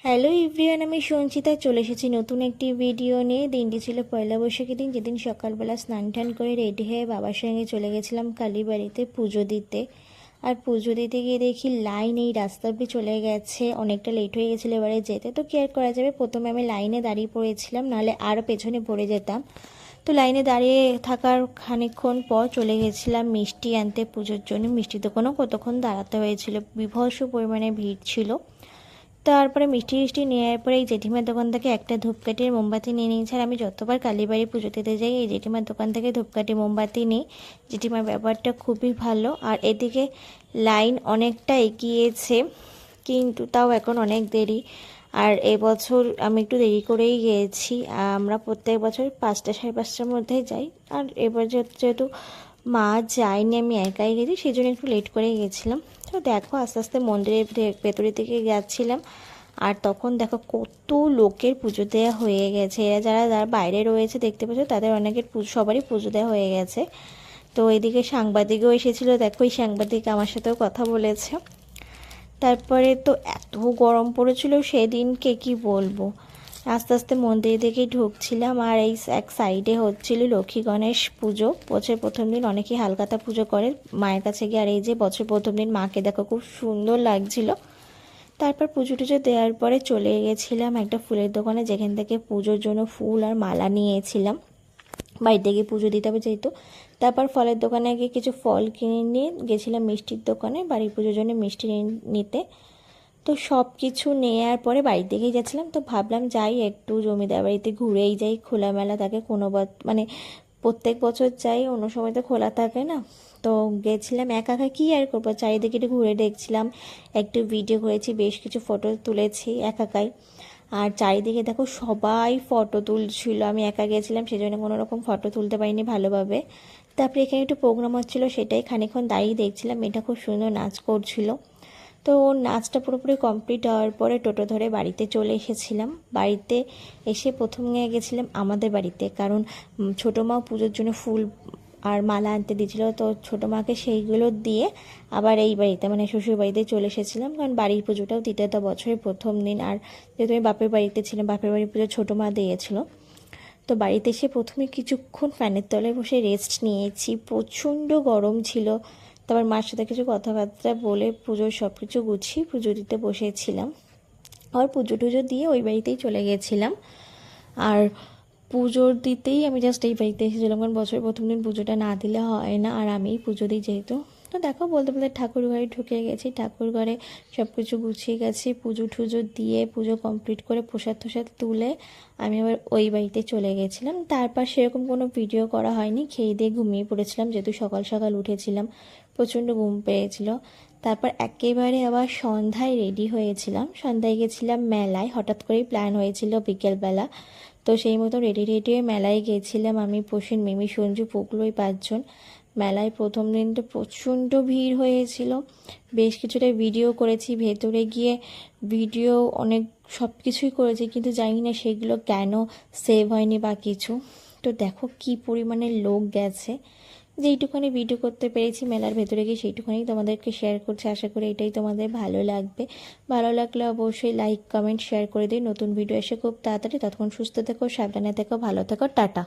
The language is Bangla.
হ্যালো এভরিওয়ান, আমি সঞ্চিতা চলে এসেছি নতুন একটি ভিডিও নিয়ে। দিনটি ছিল পয়লা বৈশাখের দিন, যেদিন সকালবেলা স্নান টান করে রেডি হয়ে বাবার সঙ্গে চলে গেছিলাম কালীবাড়িতে পুজো দিতে। আর পুজো দিতে গিয়ে দেখি লাইন এই রাস্তা অব্দি চলে গেছে, অনেকটা লেট হয়ে গেছিলো এবারে যেতে। তো কেয়ার করা যাবে, প্রথমে আমি লাইনে দাঁড়িয়ে পড়েছিলাম, নাহলে আরও পেছনে পড়ে যেতাম। তো লাইনে দাঁড়িয়ে থাকার খানিকক্ষণ পর চলে গেছিলাম মিষ্টি আনতে পুজোর জন্য। মিষ্টির দোকানেও কতক্ষণ দাঁড়াতে হয়েছিল, বিভৎস পরিমাণে ভিড় ছিল। তারপরে মিষ্টি মিষ্টি নেওয়ার পরে এই জেঠিমার দোকান থেকে একটা ধূপকাঠির মোমবাতি নিয়ে নিয়েছি। আর আমি যতবার কালীবাড়ি পুজো দিতে যাই এই জেঠিমার দোকান থেকে ধূপকাঠি মোমবাতি নিই। জেঠিমার ব্যাপারটা খুবই ভালো। আর এদিকে লাইন অনেকটা এগিয়েছে, কিন্তু তাও এখন অনেক দেরি। আর এবছর আমি একটু দেরি করেই গিয়েছি। আমরা প্রত্যেক বছর 5টা সাড়ে 5টার মধ্যেই যাই। আর এবার যেহেতু মা যায়নি, আমি একাই গেছি, সেই জন্য একটু লেট করে গেছিলাম। তো দেখো আস্তে আস্তে মন্দিরের ভেতরের দিকে যাচ্ছিলাম। আর তখন দেখো কত লোকের পুজো দেওয়া হয়ে গেছে। এরা যারা বাইরে রয়েছে দেখতে পাচ্ছ, তাদের অনেকের সবারই পুজো দেওয়া হয়ে গেছে। তো এদিকে সাংবাদিকও এসেছিলো, দেখো এই সাংবাদিক আমার সাথেও কথা বলেছে। তারপরে তো এত গরম পড়েছিল সেদিনকে, কি বলবো। আস্তে আস্তে মন্দিরের দিকে ঢুকছিলাম। আর এই এক সাইডে হচ্ছিল লক্ষ্মী গণেশ পুজো। বছর প্রথম দিন অনেকেই হালখাতা পুজো করে মায়ের কাছে গিয়ে। আর এই যে বছর প্রথম দিন মাকে দেখো খুব সুন্দর লাগছিল। তারপর পুজো টুজো দেওয়ার পরে চলে গেছিলাম একটা ফুলের দোকানে, যেখান থেকে পুজোর জন্য ফুল আর মালা নিয়েছিলাম। বাড়িতে গিয়ে পুজো দিতে হবে যেহেতু। তারপর ফলের দোকানে গিয়ে কিছু ফল কিনে নিয়ে গেছিলাম মিষ্টির দোকানে বাড়ির পুজোর জন্য মিষ্টি নিতে। তো সব কিছু নেওয়ার পরে বাড়ির দিকেই যাচ্ছিলাম। তো ভাবলাম যাই একটু জমিদার বাড়িতে ঘুরেই যাই, খোলামেলা থাকে কোনো মানে প্রত্যেক বছর যাই, অন্য সময় তো খোলা থাকে না। তো গেছিলাম একা একা, কী আর করবো, চারিদিকে একটু ঘুরে দেখছিলাম, একটু ভিডিও করেছি, বেশ কিছু ফটো তুলেছি একাই। আর চারিদিকে দেখো সবাই ফটো তুলছিল, আমি একা গেছিলাম সেজন্য কোনো রকম ফটো তুলতে পারিনি ভালোভাবে। তারপরে এখানে একটু প্রোগ্রাম হচ্ছিলো, সেটাই খানিকক্ষণ দাঁড়িয়ে দেখছিলাম। মেয়েটা খুব সুন্দর নাচ করছিল। তো নাচটা পুরোপুরি কমপ্লিট হওয়ার পরে টোটো ধরে বাড়িতে চলে এসেছিলাম। বাড়িতে এসে প্রথমে গেছিলাম আমাদের বাড়িতে, কারণ ছোটো মা পুজোর জন্য ফুল আর মালা আনতে দিয়েছিলো। তো ছোটো মাকে সেইগুলো দিয়ে আবার এই বাড়িতে মানে শ্বশুর বাড়িতে চলে এসেছিলাম, কারণ বাড়ির পুজোটাও দিতে তো বছরের প্রথম দিন। আর যেহেতু আমি বাপের বাড়িতে ছিলাম, বাপের বাড়ির পুজো ছোটো মা দিয়েছিলো। তো বাড়িতে এসে প্রথমে কিছুক্ষণ ফ্যানের তলায় বসে রেস্ট নিয়েছি, প্রচণ্ড গরম ছিল। তারপর মার সাথে কিছু কথাবার্তা বলে পুজোর সব কিছু গুছিয়ে পুজো দিতে বসেছিলাম। আর পুজো টুজো দিয়ে ওই বাড়িতেই চলে গেছিলাম। আর পুজোর দিতেই আমি জাস্ট এই বাড়িতে এসেছিলাম, কারণ বছরের প্রথম দিন পুজোটা না দিলে হয় না, আর আমিই পুজো দিই যেহেতু। তো দেখো বলতে বলতে ঠাকুর ঘরে ঢুকে গেছি, ঠাকুর ঘরে সব কিছু গুছিয়ে গেছি, পুজো টুজো দিয়ে পুজো কমপ্লিট করে প্রসাদ টসাদ তুলে আমি আবার ওই বাড়িতে চলে গেছিলাম। তারপর সেরকম কোনো ভিডিও করা হয়নি, খেয়ে দিয়ে ঘুমিয়ে পড়েছিলাম, যেহেতু সকাল সকাল উঠেছিলাম, প্রচণ্ড ঘুম পেয়েছিল। তারপর একেবারে আবার সন্ধ্যায় রেডি হয়েছিলাম, সন্ধ্যায় গেছিলাম মেলায়, হঠাৎ করেই প্ল্যান হয়েছিল বিকেলবেলা। তো সেই মতো রেডি রেডি হয়ে মেলায় গেছিলাম আমি, প্রসেন, মিমি, সঞ্জু, পুকলু, ওই 5জন। মেলায় প্রথম দিন তো প্রচণ্ড ভিড় হয়েছিল, বেশ কিছুটা ভিডিও করেছি ভেতরে গিয়ে, ভিডিও অনেক সব কিছুই করেছি, কিন্তু জানি না সেগুলো কেন সেভ হয়নি বা কিছু। তো দেখো কি পরিমাণে লোক গেছে। যেইটুখানি ভিডিও করতে পেরেছি মেলার ভেতরে গিয়ে সেইটুখানি তোমাদেরকে শেয়ার করছি, আশা করি এটাই তোমাদের ভালো লাগবে। ভালো লাগলে অবশ্যই লাইক কমেন্ট শেয়ার করে দিই। নতুন ভিডিও এসে খুব তাড়াতাড়ি, ততক্ষণ সুস্থ থেকো, সাবধানে থেকো, ভালো থেকো, টাটা।